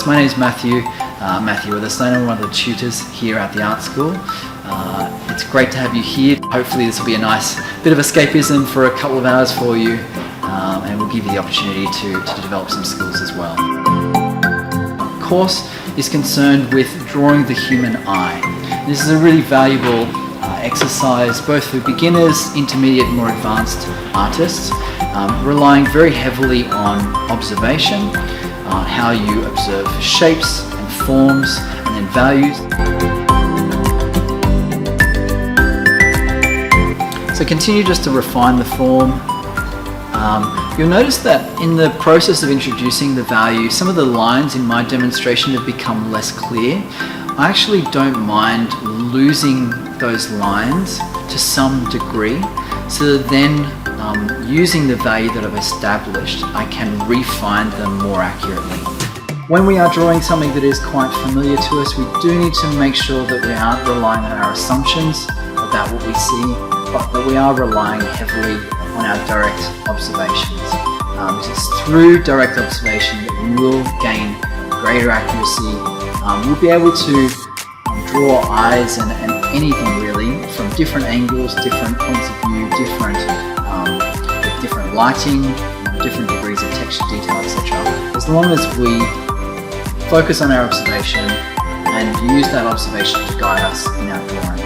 My name is Matthew Weatherstone. I'm one of the tutors here at the art school. It's great to have you here. Hopefully this will be a nice bit of escapism for a couple of hours for you, and we'll give you the opportunity to develop some skills as well. The course is concerned with drawing the human eye. This is a really valuable exercise both for beginners, intermediate and more advanced artists, relying very heavily on observation, how you observe shapes and forms and then values. So continue just to refine the form. You'll notice that in the process of introducing the value, some of the lines in my demonstration have become less clear. I actually don't mind losing those lines to some degree, so that then using the value that I've established, I can refine them more accurately. When we are drawing something that is quite familiar to us, we do need to make sure that we aren't relying on our assumptions about what we see, but that we are relying heavily on our direct observations. It's through direct observation that we will gain greater accuracy. We'll be able to draw eyes and anything really from different angles, different points of view, different lighting, different degrees of texture, detail, etc. As long as we focus on our observation and use that observation to guide us in our drawing.